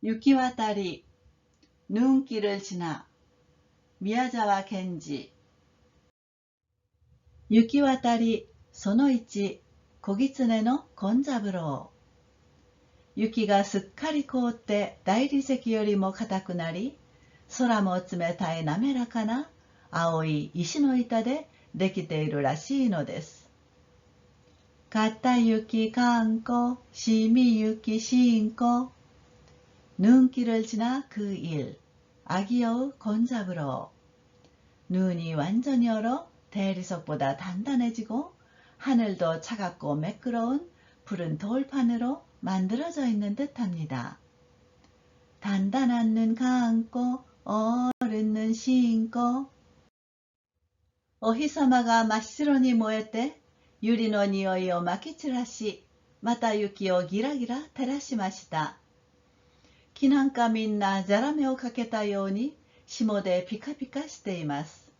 유키와타리 눈길을 지나 미야자와 겐지 雪渡りその1小狐のコンザブロウ雪がすっかり凍って大理石よりも硬くなり空も冷たい滑らかな青い石の板でできているらしいのです。硬雪頑固심이雪신고 눈길을 지나 그 일 아기여우 곤잡으로 눈이 완전히 얼어 대리석보다 단단해지고 하늘도 차갑고 매끄러운 푸른 돌판으로 만들어져 있는 듯합니다. 단단한 눈 감고 어른 눈 신고お日様が真っ白に燃えて百合の匂いをまき散らしまた雪をギラギラ照らしました。木なんかみんなザラメをかけたように霜でピカピカしています。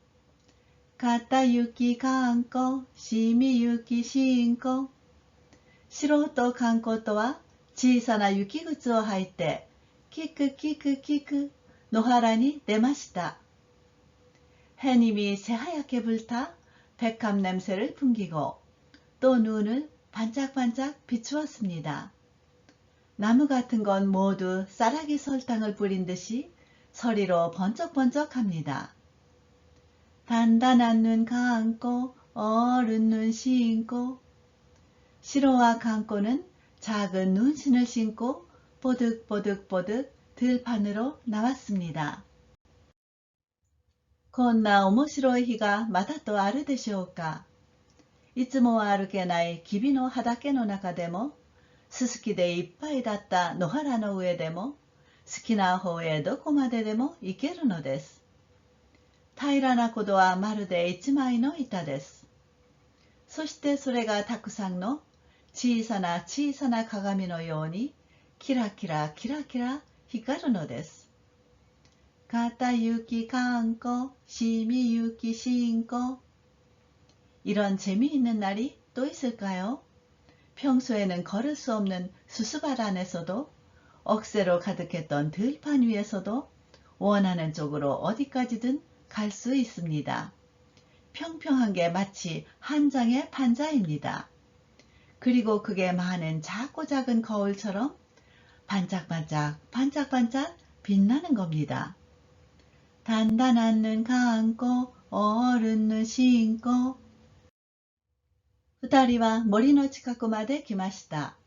硬雪頑固심이雪신고素人観光とは小さな雪靴を履いてキクキクキク野原に出ました。해님이 새하얗게 불타 백합 냄새를 풍기고 또 눈을 반짝반짝 비추었습니다. 나무 같은 건 모두 쌀아기 설탕을 뿌린 듯이 서리로 번쩍번쩍합니다. 단단한 눈 감고 어른 눈 신고 시로와 감고는 작은 눈신을 신고 보득보득보득 들판으로 나왔습니다. こんな面白い日がまたとあるでしょうか。いつもは歩けないきびの畑の中でも、すすきでいっぱいだった野原の上でも、好きな方へどこまででも行けるのです。平らな古道はまるで一枚の板です。そしてそれがたくさんの小さな小さな鏡のように、キラキラキラキラ光るのです。硬雪頑固심이雪신고 이런 재미있는 날이 또 있을까요? 평소에는 걸을 수 없는 수수밭 안에서도 억새로 가득했던 들판 위에서도 원하는 쪽으로 어디까지든 갈 수 있습니다. 평평한 게 마치 한 장의 판자입니다. 그리고 그게 많은 작고 작은 거울처럼 반짝반짝 반짝반짝 빛나는 겁니다. 단단한 눈 감고 어른 눈 신고 二人は森の近くまで来ました。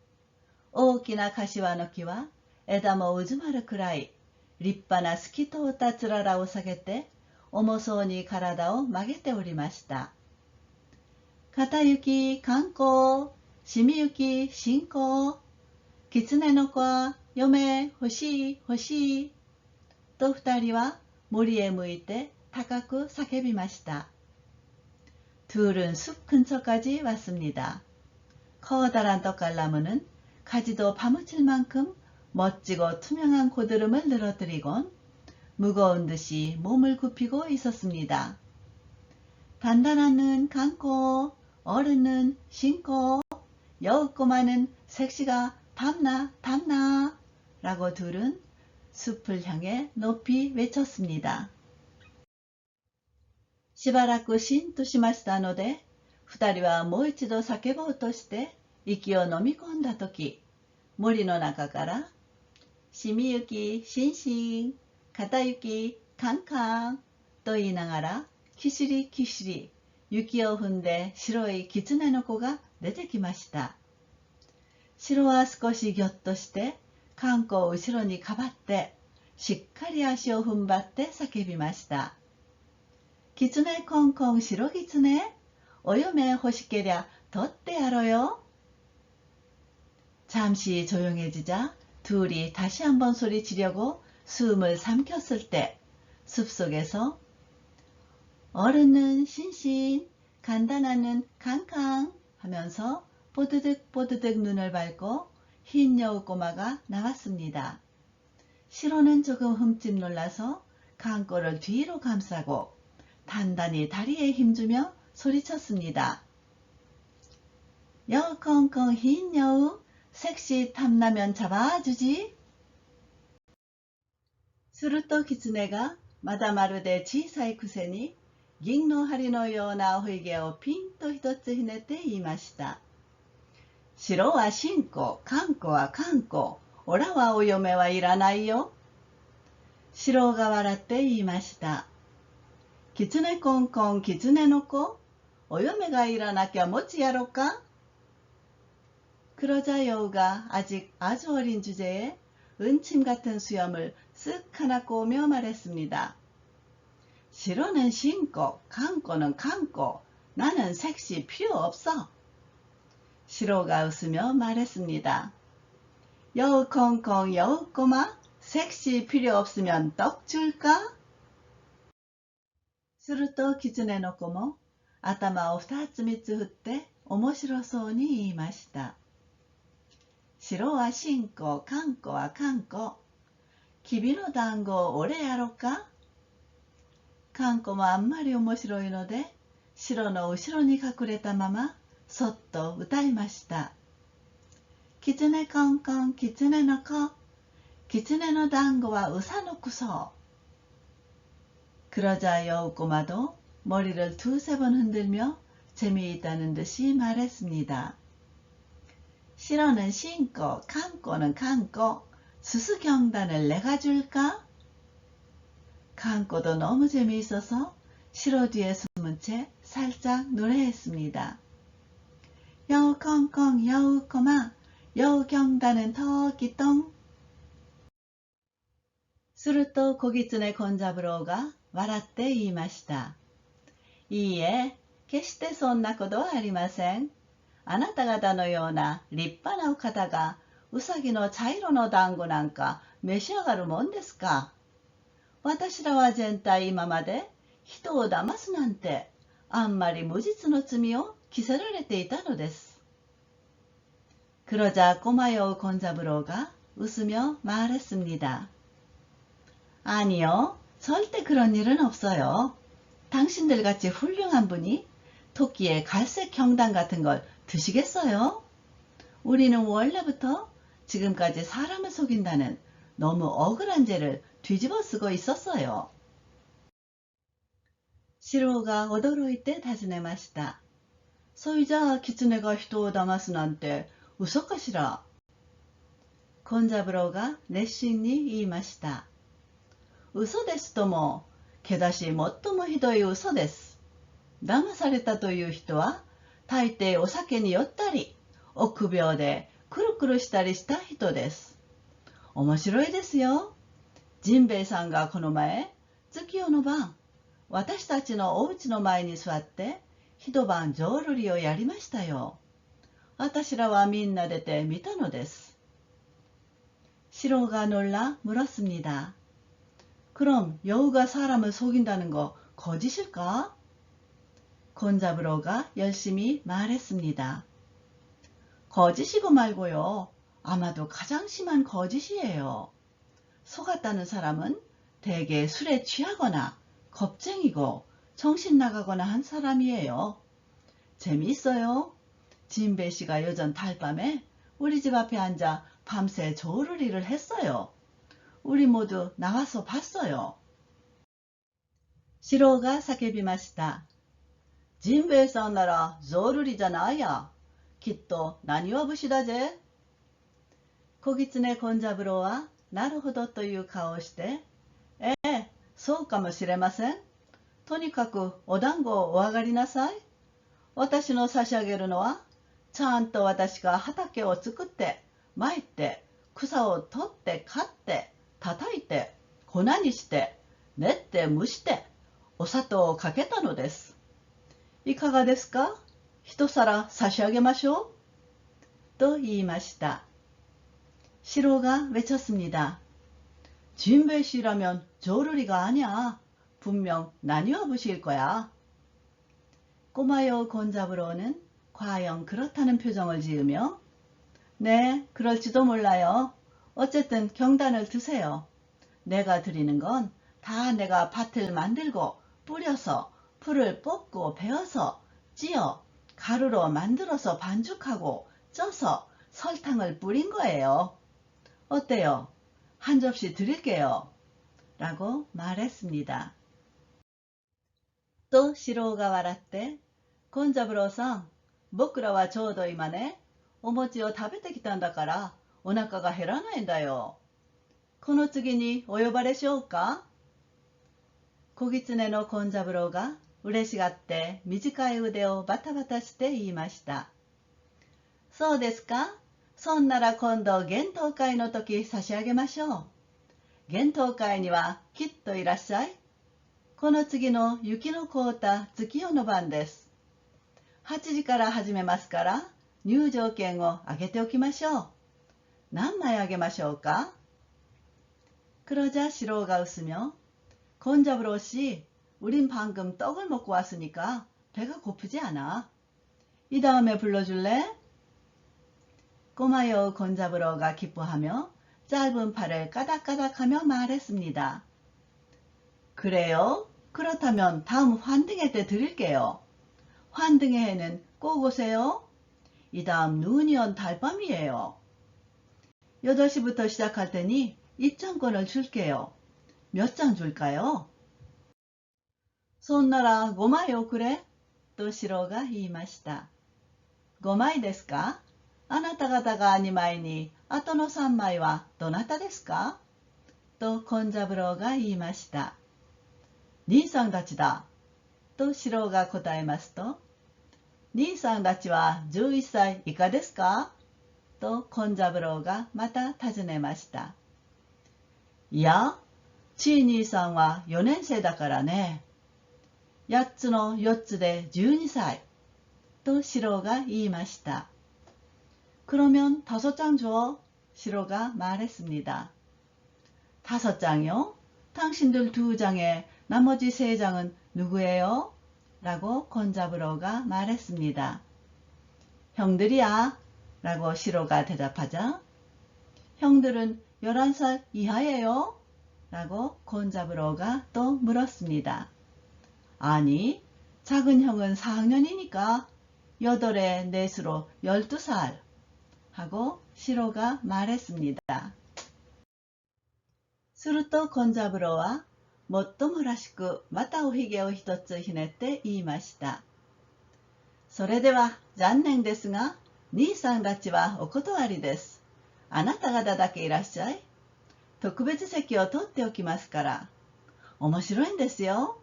大きな柏の木は枝もうずまるくらい立派な透き通ったつららを下げて重そうに体を曲げておりました。片雪観光染雪信仰狐の子は嫁欲しい欲しいと二人は森へ向いて高く叫びました。둘은 숲 근처까지 왔습니다. 커다란 떡갈나무는 가지도 파묻힐 만큼 멋지고 투명한 고드름을 늘어뜨리곤 무거운 듯이 몸을 굽히고 있었습니다. 단단한 눈 감고 어른 눈 신고 여우 꼬마는 색시가 담나 담나 라고 둘은 숲을 향해 높이 외쳤습니다. しばらくしんとしましたので、二人はもう一度叫ぼうとして息を飲み込んだとき、森の中から、染雪しんしん、片雪カンカンと言いながら、キシリキシリ、雪を踏んで白い狐の子が出てきました。白は少しぎょっとして、観光を後ろにかばって、しっかり足を踏ん張って叫びました。狐コンコン白狐お嫁欲しけりゃ取ってやろよ. 잠시 조용해지자 둘이 다시 한번 소리치려고 숨을 삼켰을 때 숲속에서 어른은 신신, 간단한은 캉캉 하면서 뽀드득 뽀드득 눈을 밟고 흰 여우 꼬마가 나왔습니다. 시로는 조금 흠집 놀라서 강꼬를 뒤로 감싸고 단단히 다리에 힘주며 소리쳤습니다. 여우 콩콩 흰 여우 섹시 탐나면 잡아주지. すると狐がまだまるで小さいくせに銀の針のようなおひげをピンと一つひねって言いました。白は新子、かんこはかんこ、おらはお嫁はいらないよ。四郎が笑って言いました。狐コンコン狐の子、お嫁がいらなきゃ持ちやろか。그러자 여우가 아직 아주 어린 주제에 은침 같은 수염을 쓱 하나 꼬며 말했습니다. 시로는 신고, 강꼬는 강꼬, 나는 색시 필요 없어. 시로가 웃으며 말했습니다. 여우 콩콩 여우 꼬마, 색시 필요 없으면 떡 줄까? すると狐の子も頭を二つ三つ振って面白そうに言いました。白は新子、かんこはかんこ。君の団子を俺やろか。かんこもあんまり面白いので、白の後ろに隠れたまま、そっと歌いました。狐コンコン狐の子。狐の団子はうさのくそ。그러자 여우꼬마도 머리를 두세 번 흔들며 재미있다는 듯이 말했습니다. 시로는 신고, 강꼬는 강꼬, 수수경단을 내가 줄까? 강꼬도 너무 재미있어서 시로 뒤에 숨은 채 살짝 노래했습니다. 여우 콩콩 여우 꼬마, 여우 경단은 토끼똥. すると小狐コンザブローが笑って言いました。いいえ、決してそんなことはありません。あなた方のような立派なお方がうさぎの茶色の団子なんか召し上がるもんですか。私らは全体今まで人を騙すなんてあんまり無実の罪を着せられていたのです。그러자 꼬마 여우 곤자부로가 웃으며 말했습니다. 아니요, 절대 그런 일은 없어요. 당신들같이 훌륭한 분이 토끼의 갈색 경단 같은 걸 드시겠어요? 우리는 원래부터 지금까지 사람을 속인다는 너무 억울한 죄를 뒤집어 쓰고 있었어요. 시로가驚いて尋ねました。そいじゃあ狐が人を騙すなんて嘘かしら。コンザブローが熱心に言いました。嘘ですとも、けだし最もひどい嘘です。騙されたという人は、大抵お酒に酔ったり、臆病でくるくるしたりした人です。面白いですよ。ジンベエさんがこの前、月夜の晩、私たちのお家の前に座って、一晩浄瑠璃をやりましたよ。私らはみんな出て見たのです。シロが놀라 물었습니다. 그럼 여우가 사람을 속인다는 거 거짓일까? 곤자브로가 열심히 말했습니다. 거짓이고 말고요. 아마도 가장 심한 거짓이에요. 속았다는 사람은 대개 술에 취하거나 겁쟁이고 정신 나가거나 한 사람이에요. 재미있어요. 진배 씨가 요전 달밤에 우리 집 앞에 앉아 밤새 조르리를 했어요. 우리 모두 나와서 봤어요. 시로가 叫びました。ジンベエさんならゾウルリじゃないや。きっと何は節だぜ。小狐コンザブロはなるほどという顔をして、そうかもしれません。とにかくお団子をお上がりなさい。私の差し上げるのは、ちゃんと私が畑を作って、まいて、草を取って刈って、叩いて、粉にして、練って蒸して、お砂糖をかけたのです。いかがですか？一皿差し上げましょう。と言いました。시로가 외쳤습니다. 진배 씨라면 조르리가 아니야. 분명 나뉘어부실 거야. 꼬마여우 곤자부로는 과연 그렇다는 표정을 지으며 네, 그럴지도 몰라요. 어쨌든 경단을 드세요. 내가 드리는 건 다 내가 밭을 만들고 뿌려서 풀을 뽑고 베어서 찧어 가루로 만들어서 반죽하고 쪄서 설탕을 뿌린 거예요. 어때요? 한 접시 드릴게요. 라고 말했습니다. 또 시로우가笑って、コンザブローさん、僕らはちょうど今ね、お餅を食べてきたんだから、お腹が減らないんだよ。この次にお呼ばれしようか。小狐のコンザブローが嬉しがって短い腕をバタバタして言いました。そうですか。そんなら今度幻冬会の時差し上げましょう。幻冬会にはきっといらっしゃい。この次の雪の凍った月夜の晩です。8時から始めますから入場券をあげておきましょう。何枚あげましょうか。그러자 시로우가 웃으며 건자브로 씨, 우린 방금 떡을 먹고 왔으니까 배가 고프지 않아. 이 다음에 불러줄래? 꼬마여우 건자브로가 기뻐하며 짧은 팔을 까닥까닥하며 말했습니다. 그래요? 그렇다면 다음 환등회 때 드릴게요. 환등회에는 꼭 오세요. 이 다음 눈이 온 달밤이에요. 8시부터 시작할 테니 입장권을 줄게요. 몇 장 줄까요? そんなら5枚をくれとシロが言いました。5枚ですか。あなた方が2枚に、あとの3枚はどなたですかとコンザブローが言いました。兄さんたちだとシロが答えますと、兄さんたちは11歳以下ですかとコンザブローがまた尋ねました。いや、チー兄さんは4年生だからね。8つの4つで12歳とシロが言いました。그러면 5장 줘. 시로가 말했습니다. 5장이요? 당신들 2장에 나머지 3장은 누구예요? 라고 건자브로가 말했습니다. 형들이야. 라고 시로가 대답하자 형들은 11살 이하예요? 라고 건자브로가 또 물었습니다. 아니, 작은 형은 4학년이니까 8에 넷으로 12살 하고 시로가 말했습니다. するとコンザブローはもっともらしくまたおひげを一つひねって言いました。それでは残念ですが、兄さんたちはお断りです。あなた方だけいらっしゃい。特別席を取っておきますから。面白いんですよ。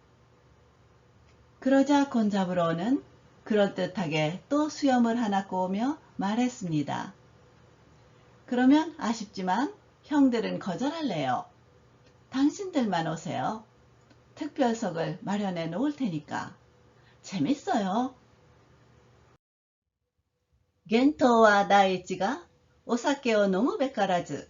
그러자 곤자브로는 그럴듯하게 또 수염을 하나 꼬으며 말했습니다. 그러면 아쉽지만 형들은 거절할래요. 당신들만 오세요. 특별석을 마련해 놓을 테니까. 재밌어요. 겐토와 다이치가お酒を飲むべからず。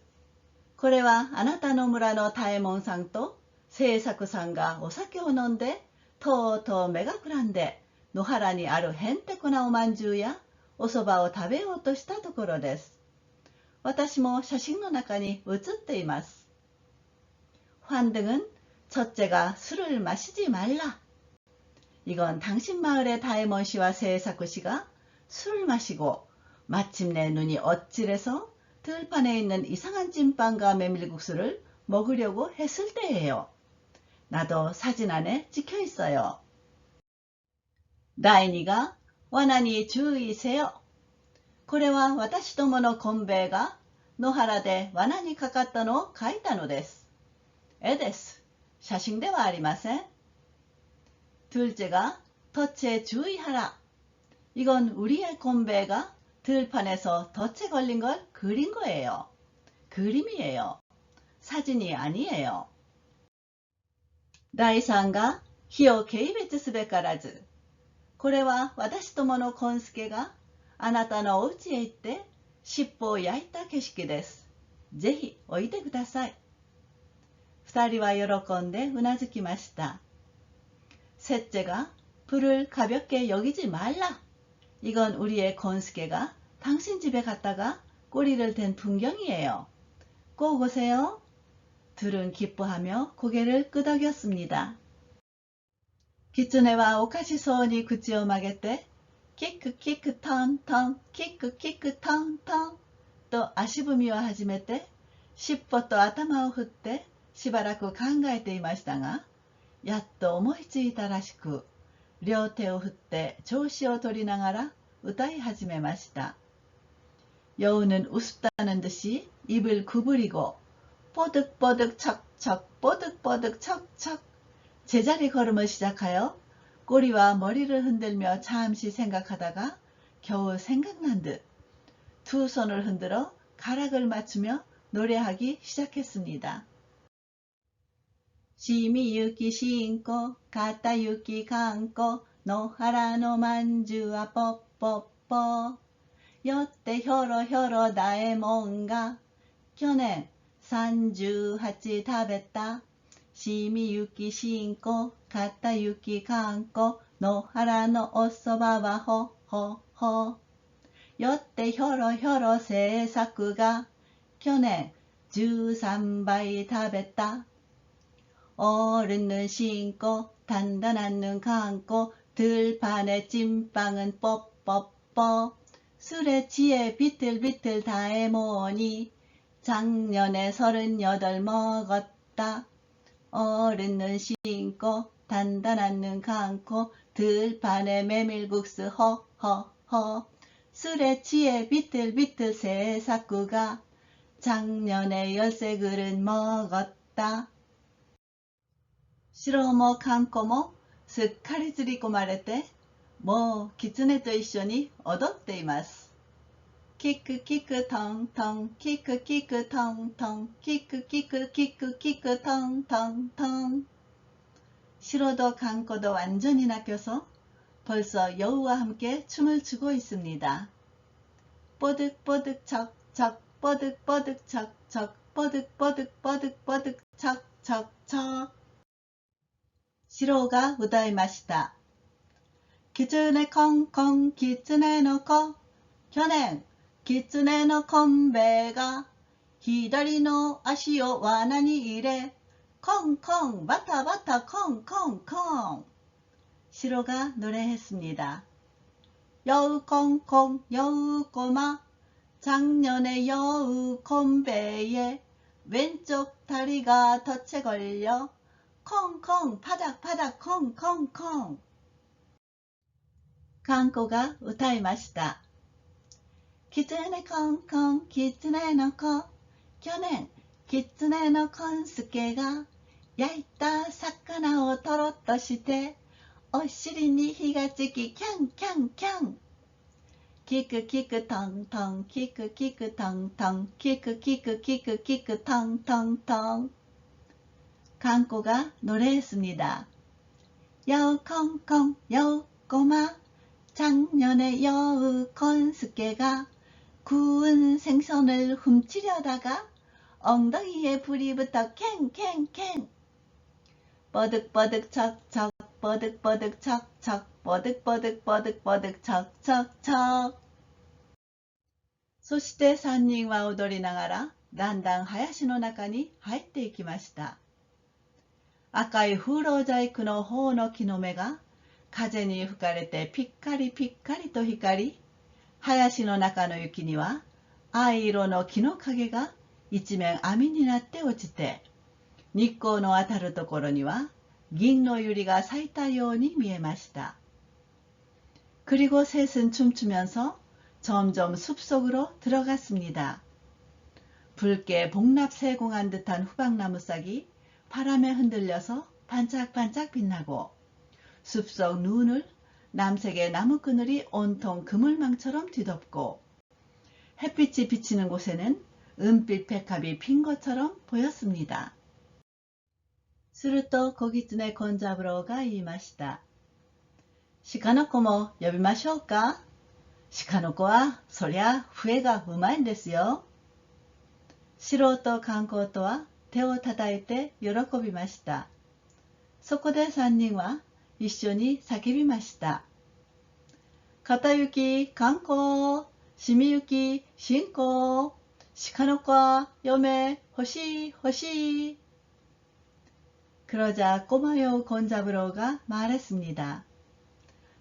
これはあなたの村のタエモンさんと聖作さんがお酒を飲んでとうとう目がくらんで野原にあるへんてこなおまんじゅうやおそばを食べようとしたところです。私も写真の中に写っています。환등은 첫째가 술을 마시지 말라. 이건 당신 마을의 다이몬 씨와 세사쿠 씨가 술을 마시고 마침내 눈이 어찔해서 들판에 있는 이상한 찐빵과 메밀국수를 먹으려고 했을 때예요. 나도 사진 안에 찍혀 있어요. 다이니가 와나니 주의세요. これは私どものコンベイが野原で罠にかかったのを描いたのです。絵です。写真ではありません。둘째가 덫에 주의하라. 이건 우리의 곤배가 들판에서 덫에 걸린 걸 그린 거예요. 그림이에요. 사진이 아니에요. 第3が火を軽蔑すべからず。これは私どものコンスケがあなたのお家へ行って尻尾を焼いた景色です。ぜひおいでください。二人は喜んでうなずきました。셋째가 불을 가볍게 여기지 말라. 이건 우리의 곤스케가 당신 집에 갔다가 꼬리를 댄 풍경이에요. 꼭 오세요. 둘은 기뻐하며 고개를 끄덕였습니다. 기츠네와 오카시소니 구찌を曲げてキックキックトントンキックキックトントンと足踏みを始めて尻尾と頭を振ってしばらく考えていましたが、やっと思いついたらしく、両手を振って調子を取りながら歌い始めました。여우는 우습다는 듯이 입을 구부리고 뽀득뽀득 척척 뽀득뽀득 척척 제자리 걸음을 시작하여 꼬리와 머리를 흔들며 잠시 생각하다가 겨우 생각난 듯 두 손을 흔들어 가락을 맞추며 노래하기 시작했습니다. 시미유키 신고 가타유키 감고 노하라노 만주와 뽀뽀뽀 여태 혀로 나의 뭔가去年38食べたしみ雪신고片雪観光野原のおそばはほほほよってひょろ制作が去年13倍食べた어른은 신고 단단한 눈 감고 들판에 찐빵은 뽀뽀뽀 술에 취해 비틀비틀 다 해모으니 작년에 38 먹었다. 어른은 신고 단단한 눈 감고 들판에 메밀국수 허허허 술에 취해 비틀비틀 새 사쿠가 작년에 13그릇 먹었다. 시로も감고もすっかり釣り込まれてもう狐と一緒に踊っています。キクキクトントンキクキクトントンキクキクキクキクトントントン시로도 감고도 완전히 낚여서 벌써 여우와 함께 춤을 추고 있습니다. 뽀득뽀득 척척 뽀득뽀득 척척 뽀득뽀득 뽀득뽀득 척척척 시로가 우다이 마시다. 기츠네 콩콩 기츠네 노코 去年狐のコンベが左の足を罠に入れコンコンバタバタコンコンコン시로가 노래했습니다. 여우 콩콩 여우 꼬마 작년에 여우 콤베에 왼쪽 다리가 덫에 걸려 콩콩 파닥파닥 콩콩콩 강꼬가 우타이ました。狐コンコン狐の子去年狐のコンスケが焼いた魚をとろっとしてお尻に火がつきキャンキャンキャンキクキクトントンキクキクトントンキクキクキクキクトントントン강꼬가 노래했습니다. 여우 콩콩 여우 꼬마 작년에 여우 콘스케가 구운 생선을 훔치려다가 엉덩이에 불이 붙어 캥캥캥 뻐득뻐득 척척 뻐득뻐득 척척 뻐득뻐득 뻐득뻐득 척척척 そして3人は踊りながらだんだん林の中に入っていきました。赤い風浪細工の頬の木の芽が風に吹かれてピッカリピッカリと光り林の中の雪には藍色の木の影が一面網になって落ちて日光の当たるところには銀の百合が咲いたように見えました。그리고 셋은 춤추면서 점점 숲속으로 들어갔습니다. 붉게 복납세공한 듯한 후박나무 싹이 바람에 흔들려서 반짝반짝 빛나고 숲속 눈을 남색의 나무그늘이 온통 그물망처럼 뒤덮고 햇빛이 비치는 곳에는 은빛 백합이 핀 것처럼 보였습니다. すると小狐コンザブローが言いました。鹿の子も呼びましょうか。鹿の子はそりゃ笛がうまいんですよ。素人観光とは手を叩いて喜びました。そこで3人は一緒に叫びました。片雪観光、しみゆき信仰、鹿の子は嫁欲しい欲しい。그러자 꼬마 여우 건자브로가 말했습니다.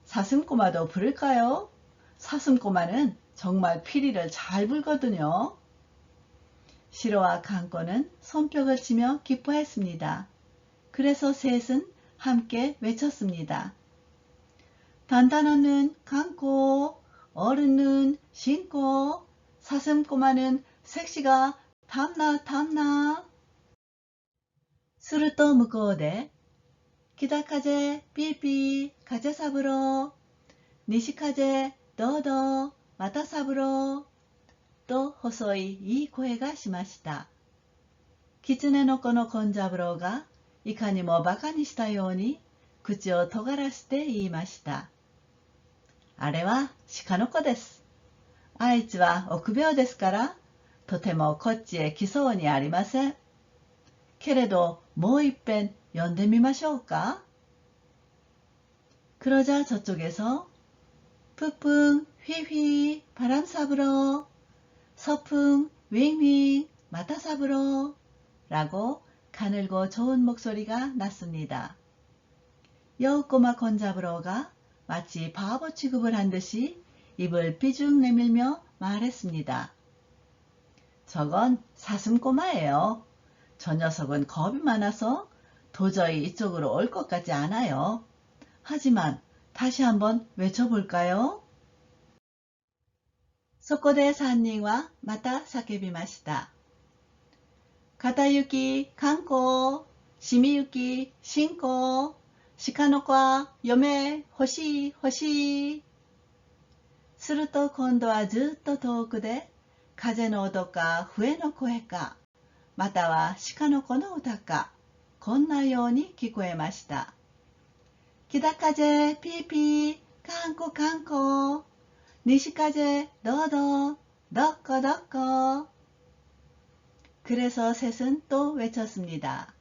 사슴꼬마도 부를까요? 사슴꼬마는 정말 피리를 잘 불거든요. 시로와 강꼬는 손뼉을 치며 기뻐했습니다. 그래서 셋은 함께 외쳤습니다. 단단한 눈 감고 어른 눈 신고 사슴꼬마는 색시가 탐나 すると向こうで北風ピーピー風サブロー西風どうどうまたサブローと細いいい声がしました。狐の子のコンジャブローがいかにもバカにしたように口を尖らせて言いました。あれは鹿の子です。あいつは臆病ですから、とてもこっちへ来そうにありません。けれどもういっぺん呼んでみましょうか。그러자 저쪽에서 푸풍 휘휘 바람 사불어 서풍 윙윙 마타 사불어 라고 가늘고 좋은 목소리가 났습니다. 여우꼬마 건자브로가 마치 바보 취급을 한 듯이 입을 삐죽 내밀며 말했습니다. 저건 사슴꼬마예요. 저 녀석은 겁이 많아서 도저히 이쪽으로 올 것 같지 않아요. 하지만 다시 한번 외쳐볼까요? そこで3人はまた叫びました。片行き観光、染行き信仰、鹿の子は嫁欲しい欲しい。すると今度はずっと遠くで風の音か笛の声か、または鹿の子の歌か、こんなように聞こえました。北風ピーピー、観光観光、西風どうどう、どっこどっこ。그래서 셋은 또 외쳤습니다.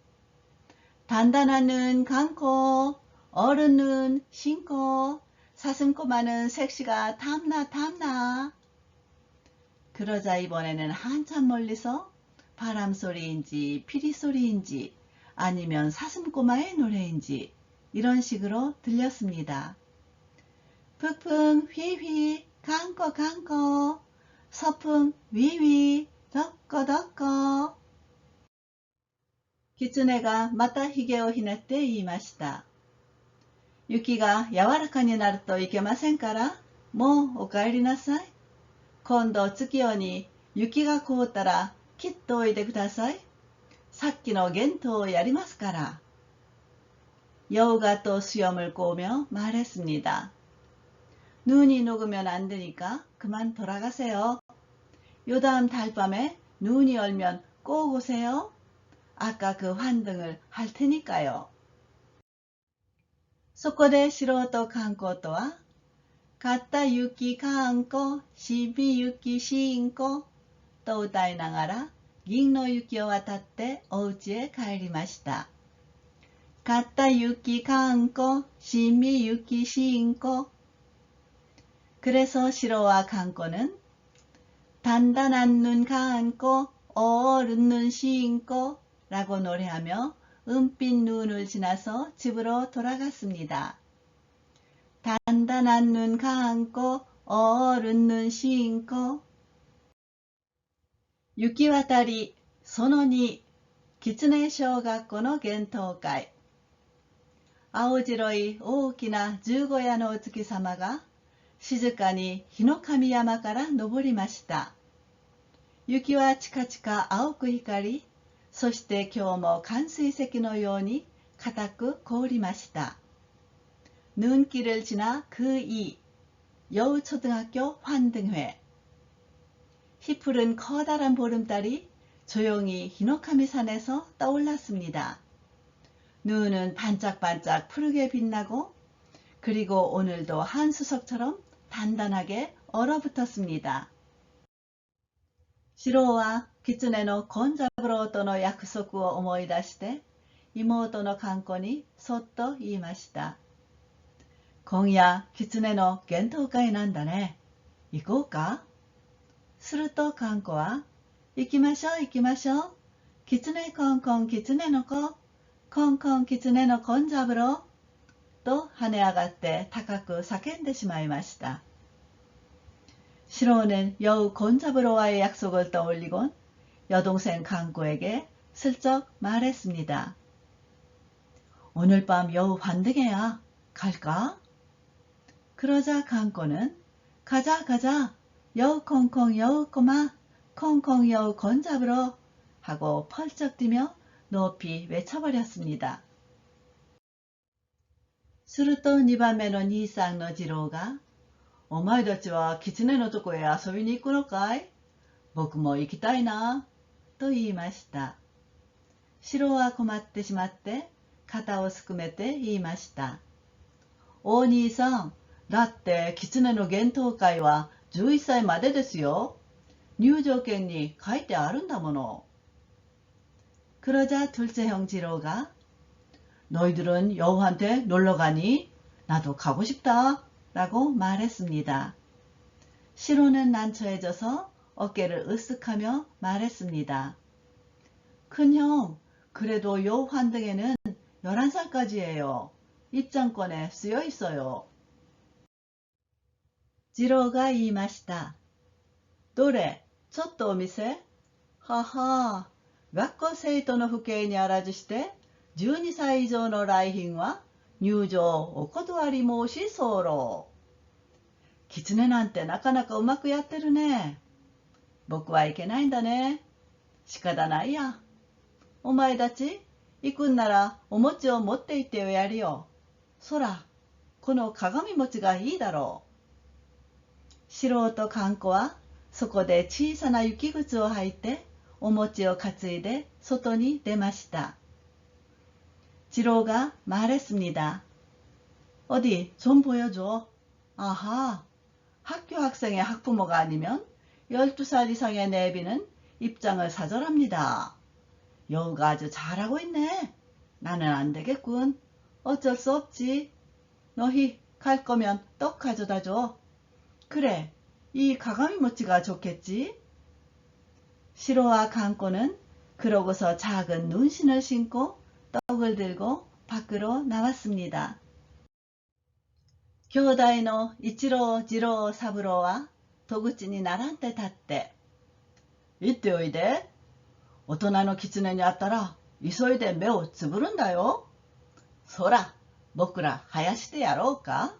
단단한 눈 감고 어른 눈 신고 사슴꼬마는 색시가 탐나. 그러자 이번에는 한참 멀리서 바람소리인지 피리소리인지 아니면 사슴꼬마의 노래인지 이런 식으로 들렸습니다. 푹푹 휘휘 감고 서풍 위위 덕거狐がまたひげをひねって言いました。雪が柔らかになるといけませんから、もうお帰りなさい。今度月夜に雪が凍ったらきっとおいでください。さっきの幻灯をやりますから。여우가 또 수염을 꼬며 말했습니다. 눈이 녹으면 안 되니까 그만 돌아가세요. 요다음 달밤에 눈이 얼면 꼭 오세요. 아까 그 환등을 할 테니까요. そこで素人観光とは、片雪観光、染雪信仰と歌いながら銀の雪を渡ってお家へ帰りました。片雪観光、染雪信仰。그래서 시로와 강꼬는 단단한 눈 감고 어른 눈 신고 라고 노래하며 은빛 눈을 지나서 집으로 돌아갔습니다. 단단한 눈 감고 어른 눈 신고 行き渡りその2狐小学校の幻灯会。青白い大きな十五夜のお月様が静かに日の神山から登りました。雪はチカチカ青く光り、そして今日も寒水石のように固く凍りました。눈길을 지나 그 이 여우초등학교 환등회. 희푸른 커다란 보름달이 조용히 히노카미 산에서 떠올랐습니다. 눈은 반짝반짝 푸르게 빛나고 그리고 오늘도 한 수석처럼 단단하게 얼어붙었습니다. 시로와狐のコンジャブローとの約束を思い出して妹のカンコにそっと言いました。今夜狐の幻灯会なんだね。行こうか。するとカンコは行きましょう行きましょう。狐コンコン狐の子。コンコン狐のコンジャブロー。と跳ね上がって高く叫んでしまいました。シロー는 여우 곤자브로와의 약속을 떠올리곤 여동생 강고에게 슬쩍 말했습니다. 오늘 밤 여우 환등해야 갈까? 그러자 강고는 가자 가자 여우 콩콩 여우 꼬마 콩콩 여우 건 잡으러 하고 펄쩍 뛰며 높이 외쳐버렸습니다. すると2番目の兄さんの次郎が、お前たちは狐のとこへ遊びに行くのかい？僕も行きたいな、と言いました。シロは困ってしまって肩をすくめて言いました。お兄さん、だって狐の幻冬会は11歳までですよ。入場券に書いてあるんだもの。그러자 둘째 형 지로가 너희들은 여우한테 놀러 가니? 나도 가고 싶다 라고 말했습니다. 시로는 난처해져서 어깨를 으쓱하며 말했습니다. 큰형, 그래도 여우 환등에는 11살까지예요. 입장권에 쓰여 있어요. 지로가言いました。どれ、ちょっとお見せ。はは、学校生徒の父兄にあらずして12歳以上の来賓は入場お断り申し候。狐なんてなかなかうまくやってるね。僕はいけないんだね。仕方ないや。お前たち、行くんならお餅を持って行ってやるよ。そら、この鏡餅がいいだろう。素人観光はそこで小さな雪靴を履いてお餅を担いで外に出ました。지로가 말했습니다. 어디 좀 보여줘. 아하, 학교 학생의 학부모가 아니면 12살 이상의 내비는 입장을 사절합니다. 여우가 아주 잘하고 있네. 나는 안 되겠군. 어쩔 수 없지. 너희 갈 거면 떡 가져다 줘. 그래, 이 가가미 모찌가 좋겠지? 시로와 강꼬는 그러고서 작은 눈신을 신고 떡을 들고 밖으로 나왔습니다. 兄弟の一郎、二郎、三郎は戸口に並んで立って、行っておいで。大人の狐に会ったら急いで目をつぶるんだよ。そら、僕ら生やしてやろうか。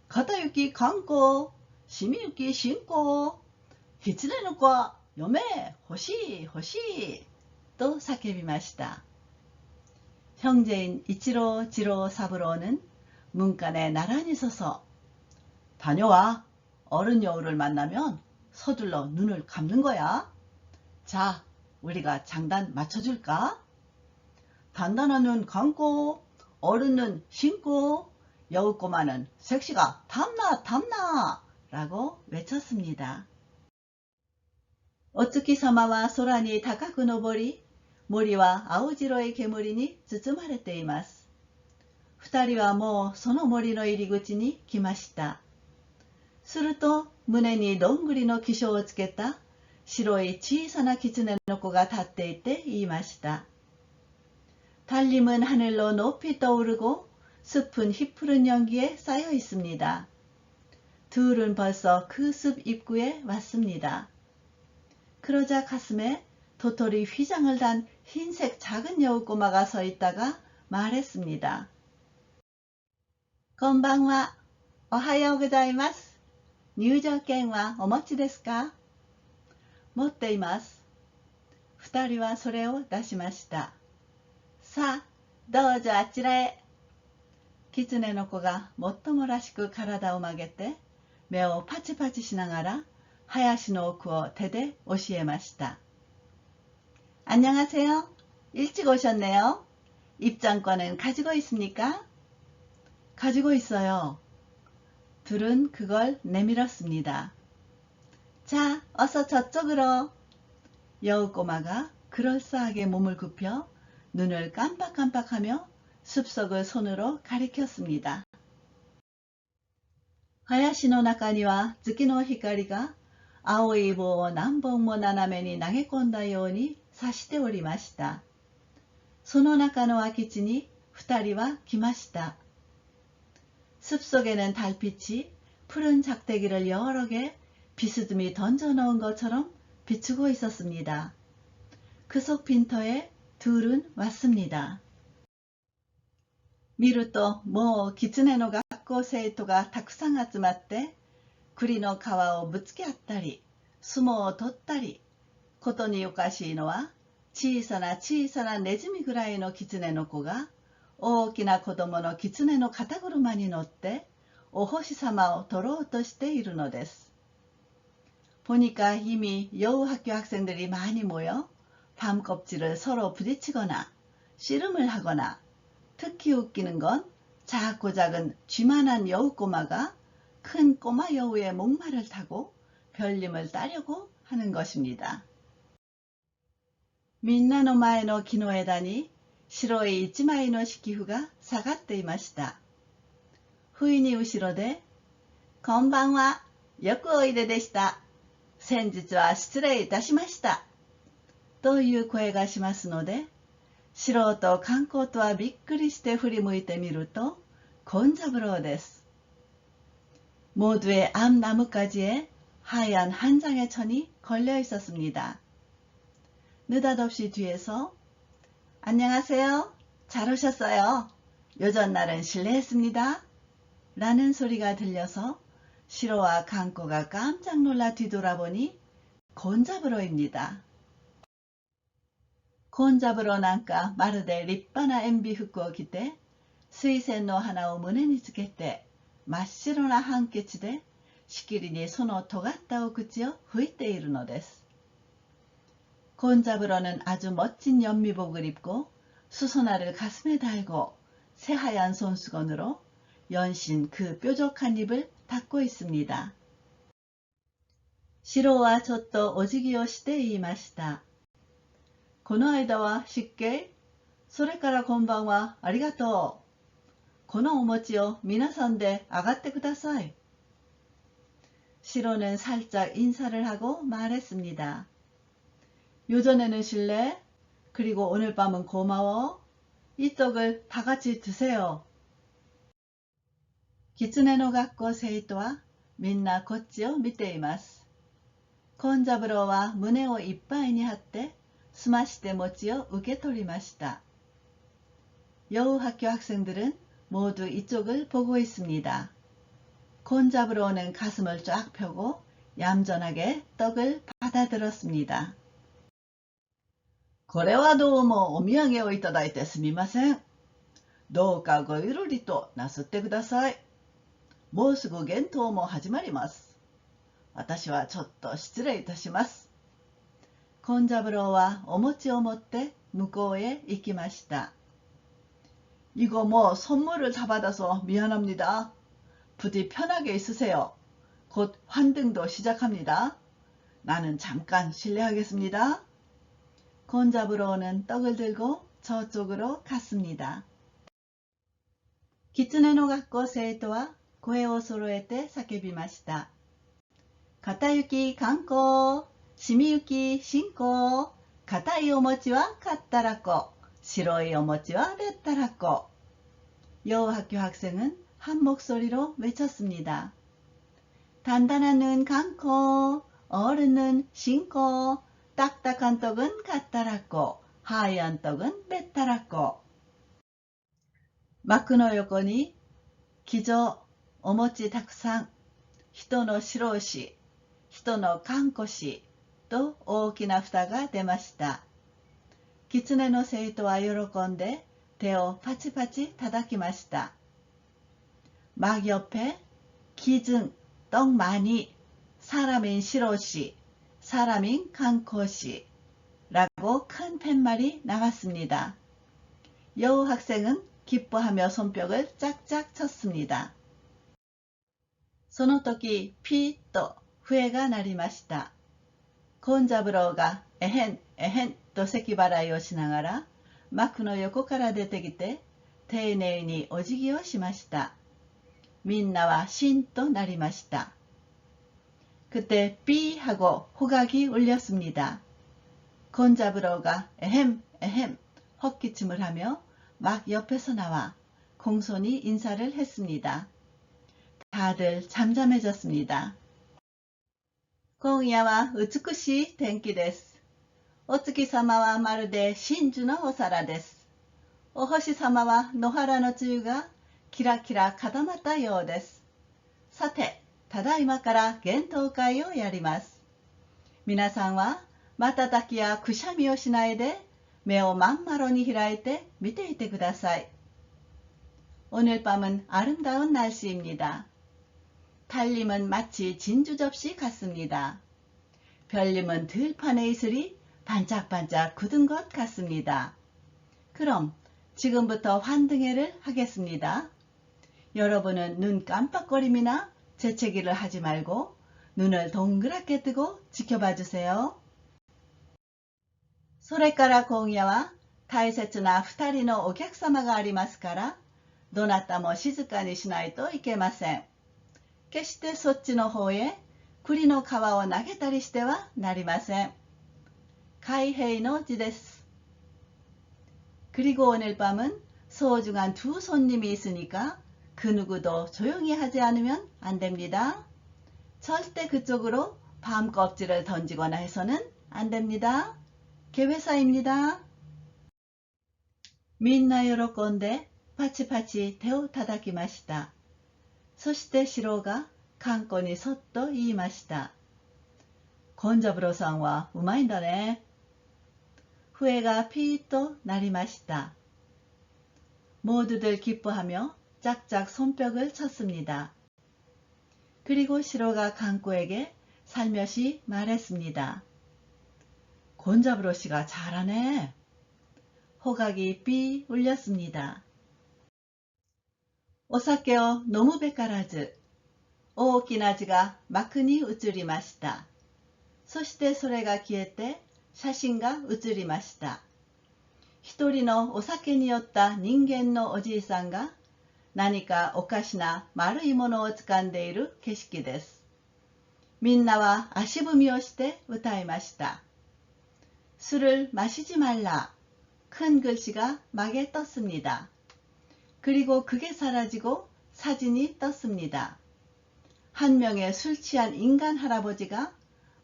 片行観光、染行信仰、狐の子は嫁欲しい欲しいと叫びました。형제인 이치로, 지로, 사부로는 문간에 나란히 서서 다녀와. 어른 여우를 만나면 서둘러 눈을 감는 거야. 자, 우리가 장단 맞춰줄까? 단단한 눈 감고 어른 눈 신고 여우 꼬마는 섹시가 탐나 탐나 라고 외쳤습니다. 오츠키様は空に高く昇り森は青白い煙に包まれています。二人はもうその森の入り口に来ました。すると胸にどんぐりの気象をつけた白い小さな狐の子が立っていて言いました。달림은 하늘로 높이 떠오르고 숲은 희푸른 연기에 쌓여 있습니다. 둘은 벌써 그 숲 입구에 왔습니다. 그러자 가슴에 도토리 휘장을 단 흰색 작은 여우 꼬마가 서 있다가 말했습니다. こんばんは。おはようございます。入場券はお持ちですか？持っています。二人はそれを出しました。さあ、どうぞあちらへ。狐の子がもっともらしく体を曲げて、目をパチパチしながら、林の奥を手で教えました。안녕하세요. 일찍 오셨네요. 입장권은 가지고 있습니까? 가지고 있어요. 둘은 그걸 내밀었습니다. 자, 어서 저쪽으로. 여우 꼬마가 그럴싸하게 몸을 굽혀 눈을 깜빡깜빡하며 숲속을 손으로 가리켰습니다. 林の中には月の光が青い棒を何本も斜めに投げ込んだように差しておりました。その中の空き地に二人は来ました。숲속에는 달빛이 푸른 작대기를 여러 개 비스듬히 던져 넣은 것처럼 비추고 있었습니다. 그 속 빈터에 둘은 왔습니다. 미루또 뭐キツネの学校生徒がたくさん集まって栗の皮をぶつけ合ったり相撲を取ったり、ことにおかしいのは小さな小さなネズミぐらいのキツネの子が大きな子供のキツネの肩車に乗ってお星様を取ろうとしているのです。보니까 이미 여우학교 학생들이 많이 모여 밤 껍질을 서로 부딪히거나 씨름을 하거나, 특히 웃기는 건 작고 작은 쥐만한 여우 꼬마가 큰 꼬마 여우의 목마를 타고 별님을 따려고 하는 것입니다. みんなの前の木の枝に白い一枚の敷布が下がっていました。不意に後ろで、こんばんは、よくおいででした。先日は失礼いたしました。という声がしますので、素人観光とはびっくりして振り向いてみると、権三郎です。모두의 앞 나뭇가지에 하얀 한 장의 천이 걸려 있었습니다. 느닷없이 뒤에서 안녕하세요. 잘 오셨어요. 요전날은 실례했습니다. 라는 소리가 들려서 시로와 강꼬가 깜짝 놀라 뒤돌아보니 곤자부로입니다. 곤자부로なんかまるで立派な塩ビ服を着て、水仙の花を胸につけて、真っ白なハンケチでしきりにその尖ったお口を拭いているのです。곤자부로는 아주 멋진 연미복을 입고 수선화를 가슴에 달고 새하얀 손수건으로 연신 그 뾰족한 입을 닦고 있습니다. 시로와ちょっとお辞儀をして言いました。この間は失敬、それからこんばんはありがとう。このお餅を皆さんで上がってください。시로는 살짝 인사를 하고 말했습니다. 요전에는 실례, 그리고 오늘 밤은 고마워. 이 떡을 다 같이 드세요. 狐の学校生徒はみんなこっちを見ています。権三郎は胸をいっぱいに張ってすまして餅を受け取りました。여우학교 학생들은 모두 이쪽을 보고 있습니다. 곤자부로는 가슴을 쫙 펴고 얌전하게 떡을 받아들었습니다. これはどうもお土産をいただいてすみません。どうかごゆるりとなすってください。もうすぐ幻冬も始まります。私はちょっと失礼いたします。権三郎はお餅を持って向こうへ行きました。이거 뭐 선물을 다 받아서 미안합니다. 부디 편하게 있으세요. 곧 환등도 시작합니다. 나는 잠깐 실례하겠습니다. 곤자부로는 떡을 들고 저쪽으로 갔습니다. 狐の学校生徒は声を揃えて叫びました。片行き観光、染行き進行、硬いお餅はかったらこ、白いお餅はべったらこ。여우학교 학생은 한 목소리로 외쳤습니다. 단단한 눈 감고, 어른은 신고, 딱딱한 떡은 같다랗고, 하얀 떡은 빼따랗고. 幕の横に、騎乗、お餅たくさん、人の白牛、人の看護師と大きな蓋が出ました。狐の生徒は喜んで手をパチパチ叩きました。막 옆에 기증, 떡 많이, 사람인 시로시, 사람인 칸코시 라고 큰 팻말이 나왔습니다. 여우 학생은 기뻐하며 손뼉을 짝짝 쳤습니다. その時、ピーッと笛が鳴りました。権三郎がえへんえへんと咳払いをしながら幕の横から出てきて丁寧にお辞儀をしました。みんなはしんとなりました。그때 삐 하고 호각이 울렸습니다. 권자부로가 에헴 에헴 헛기침을 하며 막 옆에서 나와 공손히 인사를 했습니다. 다들 잠잠해졌습니다. 今夜は美しい天気です。お月様はまるで真珠のお皿です。お星様は野原の露がキラキラ固まったようです。さて、ただいまから幻冬会をやります。皆さんは瞬きやくしゃみをしないで目をまん丸に開いて見ていてください。오늘 밤은 아름다운 날씨입니다. 달님은 마치 진주 접시 같습니다. 별님은 들판의 이슬이 반짝반짝 굳은 것 같습니다. 그럼 지금부터 환등회를 하겠습니다. 여러분은 눈 깜빡거림이나 재채기를 하지 말고 눈을 동그랗게 뜨고 지켜봐 주세요. それから今夜は大切な2人のお客様がありますから、どなたも静かにしないといけません。決してそっちの方へ栗の皮を投げたりしてはなりません。開閉の字です。그리고 오늘 밤은 소중한 두 손님이 있으니까 그 누구도 조용히 하지 않으면 안 됩니다. 절대 그쪽으로 밤 껍질을 던지거나 해서는 안 됩니다. 개회사입니다. みんな喜んでパチパチ手を叩きました。そしてシロがカンコにそっと言いました。コンジャブロさんはうまいんだね。笛がピーッと鳴りました。모두들 기뻐하며 짝짝 손뼉을 쳤습니다. 그리고 시로가 강코에게 살며시 말했습니다. 곤자브로 씨가 잘하네. 호각이 삐 울렸습니다. 오사케요 너무 베까라즈. 大きな字が幕に映りました。そしてそれが消えて写真が写りました。一人のお酒に酔った人間のおじいさんが何かおかしな丸いものを掴んでいる景色です。みんなは足踏みをして歌いました。술을 마시지 말라. 큰 글씨가 막에 떴습니다. 그리고 그게 사라지고 사진이 떴습니다. 한 명의 술 취한 인간 할아버지가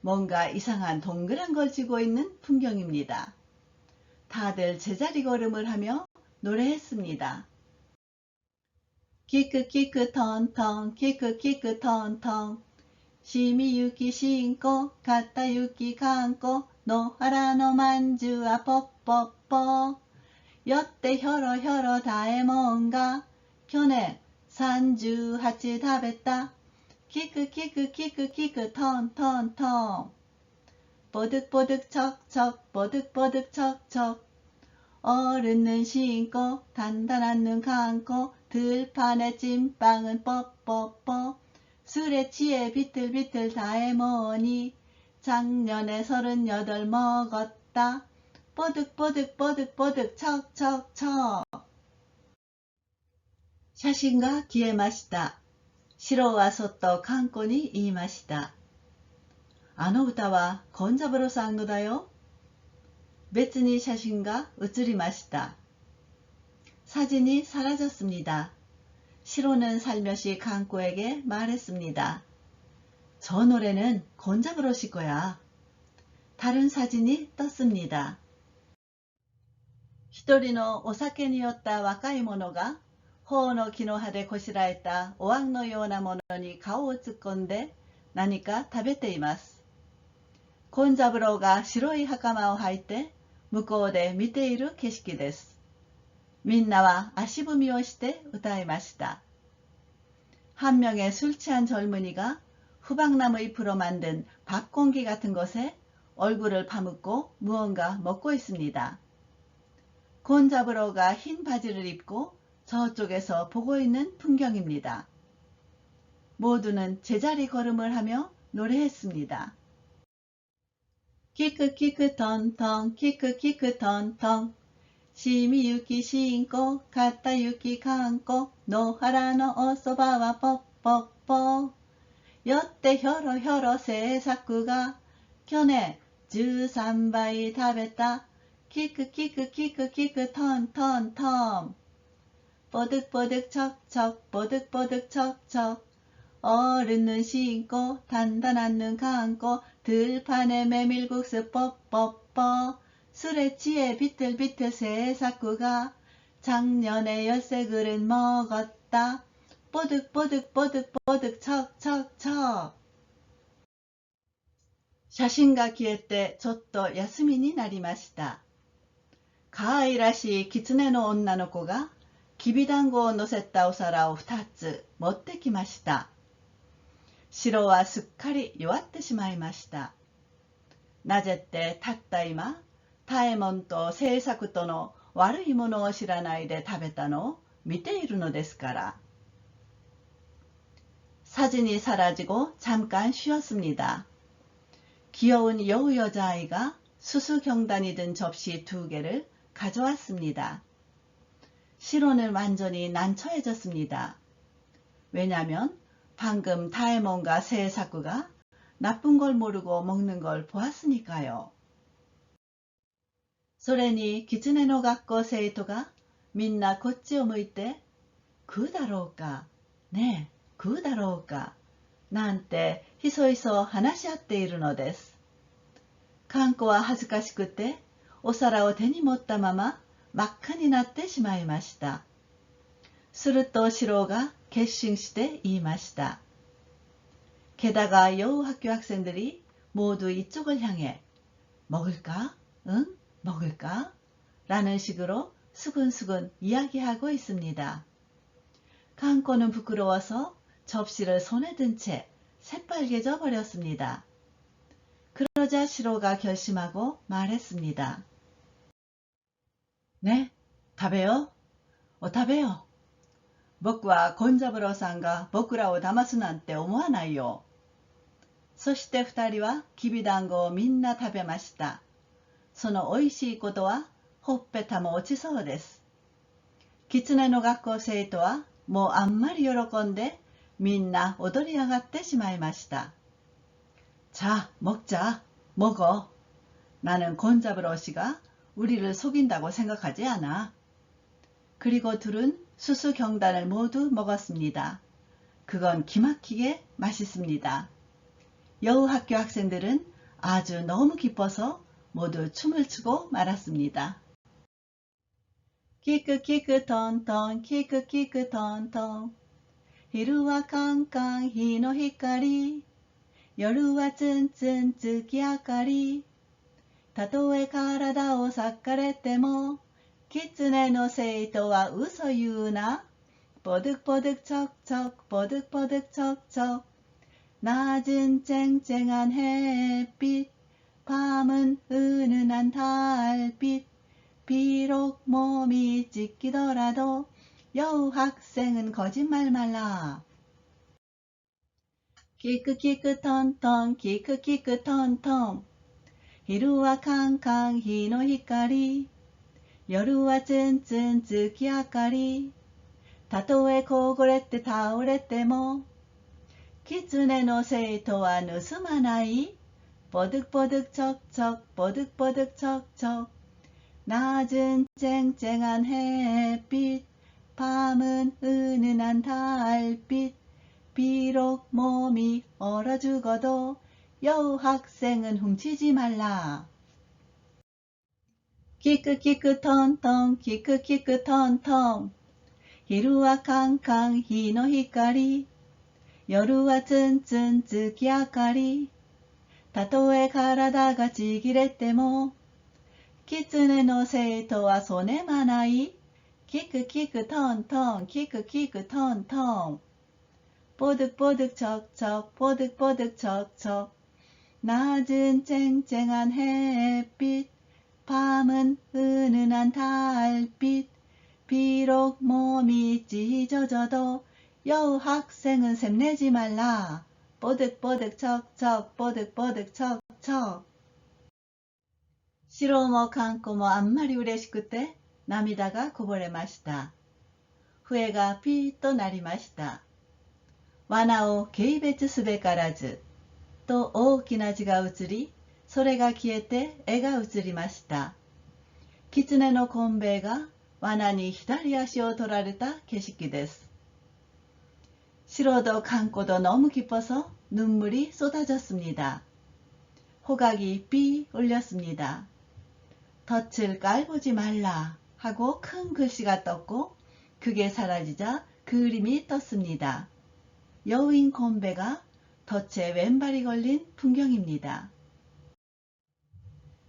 뭔가 이상한 동그란 걸 쥐고 있는 풍경입니다. 다들 제자리 걸음을 하며 노래했습니다. 키크 키크 턴턴 키크 키크 턴턴 시미 유키 신고 가타 유키 간고 노하라のまんじゅうはポッポッポよってひょろひょろ大右衛門が去年38食べたキクキクキクキクトントントン보득보득 척척 보득보득 척척 어른 눈 신고 단단한 눈 감고 들판에 찐빵은 뻑뻑뻑 술에 취해 비틀비틀 다해머니 작년에 38 먹었다 보득보득 보득보득 척척척 写真が消えました。シロはそっとカンコに言いました。あの歌はコンザブロさんのだよ。別に写真が写りました。사진이 사라졌습니다. 시로는 살며시 칸코에게 말했습니다. 저 노래는 곤자브로 씨 거야. 다른 사진이 떴습니다. 一人のお酒に酔った若い者が頬の木の葉でこしらえたお椀のようなものに顔を突っ込んで何か食べています。コンザブローが白い袴を履いて向こうで見ている景色です。みんなは足踏みをして歌いました。한 명의 술 취한 젊은이가 후박나무 잎으로 만든 밥공기 같은 것에 얼굴을 파묻고 무언가 먹고 있습니다. 곤자브로가 흰 바지를 입고 저쪽에서 보고 있는 풍경입니다. 모두는 제자리 걸음을 하며 노래했습니다. 키크 키크 턴턴 키크 키크 턴턴 시미 유키 신고 가타 유키 감고 노하라のおそばはポッポッポよってひょろひょろ制作が去年13倍食べたキクキクキクキクトントントン보득보득 척척 보득보득 척척 어른 눈 신고 단단한 눈 감고 들판에 메밀국수 뻑뻑뻑 술에 취해 비틀비틀 새사꾸가 작년에 13그릇 먹었다. 뽀득뽀득뽀득뽀득 척척척. 写真が消えてちょっと休みになりました。可愛らしい狐の女の子がきびだんごを乗せたお皿を2つ持ってきました。城はすっかり弱ってしまいました。なぜってたった今、多右衛門と清作との悪いものを知らないで食べたのを見ているのですから。사진이 사라지고 잠깐 쉬었습니다. 귀여운 여우 여자아이가 수수경단이 든 접시 2개를 가져왔습니다. 시로는 완전히 난처해졌습니다. 왜냐면 방금 다이몬과 세사쿠가 나쁜 걸 모르고 먹는 걸 보았으니까요. それに狐の学校生徒がみんなこっちを向いて食うだろうかねえ食うだろうかなんてひそひそ話し合っているのです。かんこは恥ずかしくてお皿を手に持ったまま真っ赤になってしまいました。するとシロが決心して言いました。게다가 여우 학교 학생들이 모두 이쪽을 향해 먹을까? 응? 먹을까? 라는 식으로 수근수근 이야기하고 있습니다. 칸코는 부끄러워서 접시를 손에 든 채 새빨개져 버렸습니다. 그러자 시로가 결심하고 말했습니다. 네, 食べよう。食べよう。僕はコンザブローさんが僕らを騙すなんて思わないよ。そして2人はきびだんごをみんな食べました。そのおいしいことはほっぺたも落ちそうです。狐の学校生徒はもうあんまり喜んでみんな踊り上がってしまいました。자、먹자、먹어。나는 곤자브로 씨가 우리를 속인다고 생각하지 않아. 그리고 둘은 수수경단을 모두 먹었습니다. 그건 기막히게 맛있습니다. 여우 학교 학생들은 아주 너무 기뻐서 모두 춤을 추고 말았습니다. 키크키크 턴턴 키크키크 턴턴 昼はカンカン日の光夜はツンツン月明かりたとえ体を裂かれても狐の生徒は嘘言うな뽀득뽀득척척 뽀득뽀득척척 낮은 쨍쨍한 햇빛 밤은 은은한 달빛 비록 몸이 찢기더라도 여우 학생은 거짓말 말라. 키크키크 턴턴 키크키크 턴턴 昼はカンカン日の光夜はツンツン月明かりたとえこごれて倒れても狐の生徒は盗まない뽀득뽀득척척 뽀득뽀득척척 낮은 쨍쨍한 햇빛 밤은 은은한 달빛 비록 몸이 얼어 죽어도 여우 학생은 훔치지 말라. 키크키크 턴턴 키크키크 턴턴 昼はカンカン日の光夜はツンツン月明かりたとえ体がちぎれても狐の生徒はそねまないキクキクトントンキクキクトントン뽀득뽀득척척 뽀득뽀득척척 낮은 쨍쨍한 햇빛 밤은 은은한 달빛 비록 몸이 찢어져도 여우 학생은 샘내지 말라 뽀득뽀득척척 뽀득뽀득척척 シロもカンコもあんまり嬉しくて涙がこぼれました。笛がピーッと鳴りました。罠を軽蔑すべからずと大きな字が映り、それが消えて絵が映りました。狐のこんべいが罠に左足を取られた景色です。 시로도 감고도 너무 기뻐서 눈물이 쏟아졌습니다. 호각이 삐 울렸습니다. 덫을 깔보지 말라 하고 큰 글씨가 떴고 그게 사라지자 그림이 떴습니다. 여우인 곤배가 덫에 왼발이 걸린 풍경입니다.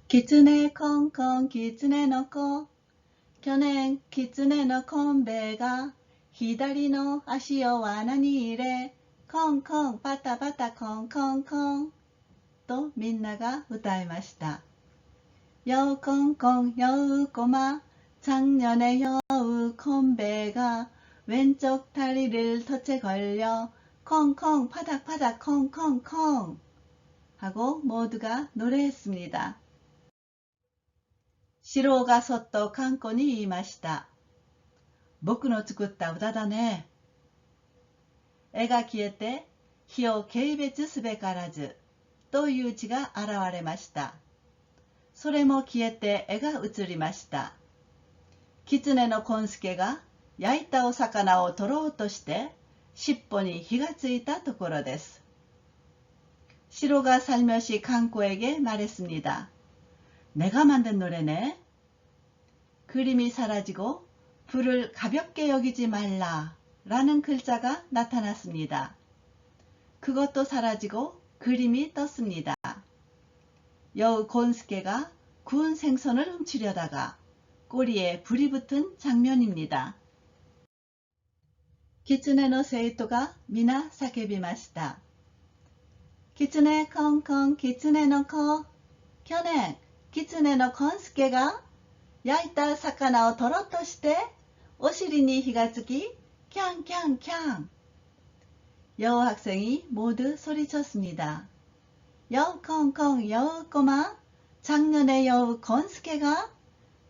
기츠네 콩콩 기츠네 놓고去年 기츠네の곤배가左の足を罠に入れコンコンパタパタコンコンコンとみんなが歌いました。여우 콩콩 여우 꼬마 작년에 여우 곤배가 왼쪽 다리를 덫에 걸려 콩콩 파닥파닥 콩콩콩 하고 모두가 노래했습니다. 시로가 섰또 감고に言いました。僕の作った歌だね。絵が消えて火を軽蔑すべからずという字が現れました。それも消えて絵が映りました。狐のこんすけが焼いたお魚を取ろうとして尻尾に火がついたところです。시로가 살며시 감고에게 말했습니다. 내가 만든 노래네. 그림이 사라지고 불을 가볍게 여기지 말라 라는 글자가 나타났습니다. 그것도 사라지고 그림이 떴습니다. 여우 곤스케가 구운 생선을 훔치려다가 꼬리에 불이 붙은 장면입니다. 기츠네の生徒が皆叫びました。キツネコンコンキツネの子。去年、キツネのコンスケが焼いた魚を取ろうとしてお尻に火がつきキャンキャンキャン。여우 학생이 모두 소리쳤습니다. 여우 콩콩 여우 꼬마 작년에 여우 곤스케가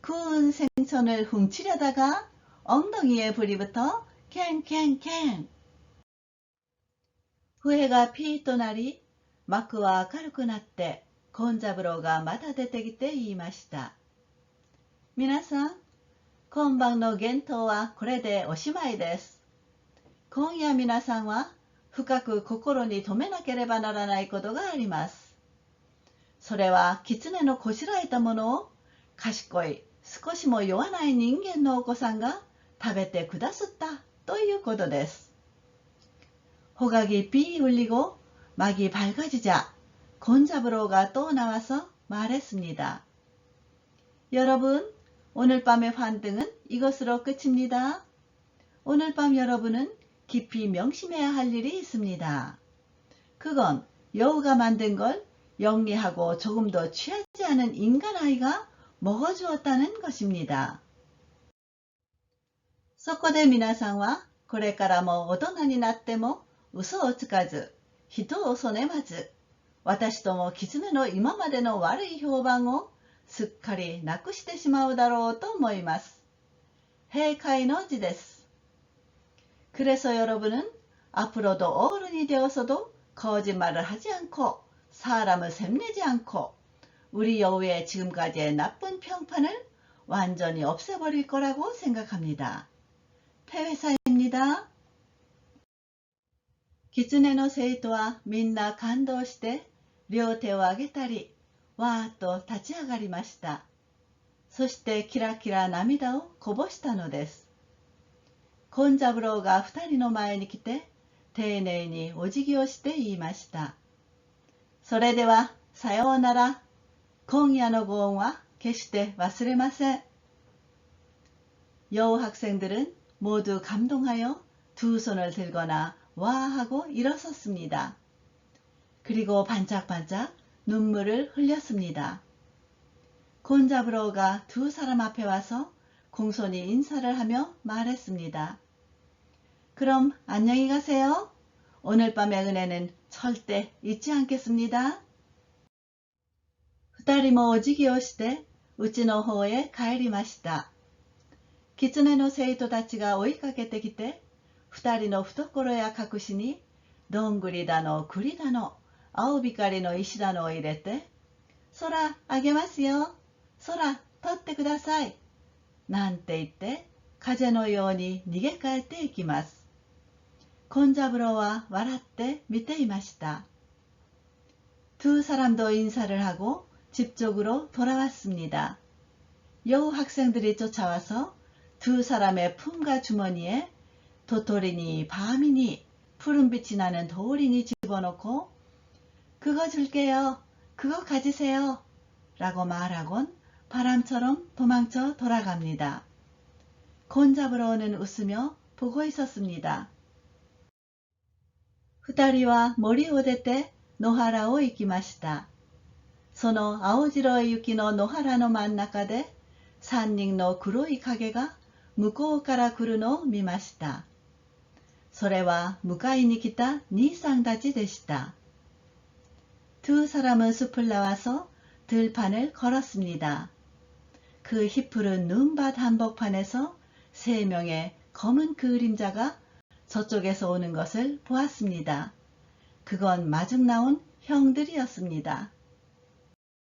구운 생선을 훔치려다가 엉덩이에 불이 붙어 캔캔캔. 후회가 피となり幕は明るくなってコンザブローがまた出てきて言いました。皆さん、今晩の幻冬はこれでおしまいです。今夜皆さんは深く心に留めなければならないことがあります。それは狐のこしらえたものを賢い少しも酔わない人間のお子さんが食べてくださったということです。호각이 삐 울리고 막이 밝아지자 곤자브로가 또 나와서 말했습니다. 여러분, 오늘 밤의 환등은 이것으로 끝입니다. 오늘 밤 여러분은 깊이 명심해야 할 일이 있습니다. 그건 여우가 만든 걸 영리하고 조금도 취하지 않은 인간 아이가 먹어주었다는 것입니다. そこで皆さんはこれからも大人になっても嘘をつかず、人を恐れまず、私ども狐の今までの悪い評判をすっかりなくしてしまうだろうと思います。閉会の字です。그래서 여러분은 앞으로도 어른이 되어서도 거짓말을 하지 않고 사람을 샘내지 않고 우리 여우의 지금까지의 나쁜 평판을 완전히 없애버릴 거라고 생각합니다. 폐회사입니다. 狐の生徒はみんな感動して両手を上げたりわーっと立ち上がりました。そしてキラキラ涙をこぼしたのです。コンザブローが2人の前に来て丁寧にお辞儀をして言いました。それではさようなら。今夜のご恩は決して忘れません。여우 학생들은 모두 감동하여 두 손을 들거나 와 하고 일어섰습니다. 그리고 반짝반짝 눈물을 흘렸습니다. 곤자브로가 두 사람 앞에 와서 공손히 인사를 하며 말했습니다. 그럼 안녕히 가세요. 오늘 밤의 은혜는 절대 잊지 않겠습니다. 二人もお辞儀をして家の方へ帰りました。狐の生徒たちが追いかけてきて、二人の懐や隠しにどんぐりだの栗だの青光の石だのを入れて、空あげますよ、空取ってください、なんて言って風のように逃げ帰っていきます。곤 잡으러 와 와라떼 밑에いました. 두 사람도 인사를 하고 집 쪽으로 돌아왔습니다. 여우 학생들이 쫓아와서 두 사람의 품과 주머니에 도토리니 밤이니 푸른빛이 나는 도리니 집어넣고 그거 줄게요. 그거 가지세요. 라고 말하곤 바람처럼 도망쳐 돌아갑니다. 곤 잡으러 오는 웃으며 보고 있었습니다. 二人は森を出て野原を行きました。その青白い雪の野原の真ん中で三人の黒い影が向こうから来るのを見ました。それは迎えに来た兄さんたちでした。두 사람은 숲을 나와서 들판을 걸었습니다. 그 희푸른 눈밭 한복판에서 세 명의 검은 그림자가 저쪽에서 오는 것을 보았습니다. 그건 마중 나온 형들이었습니다.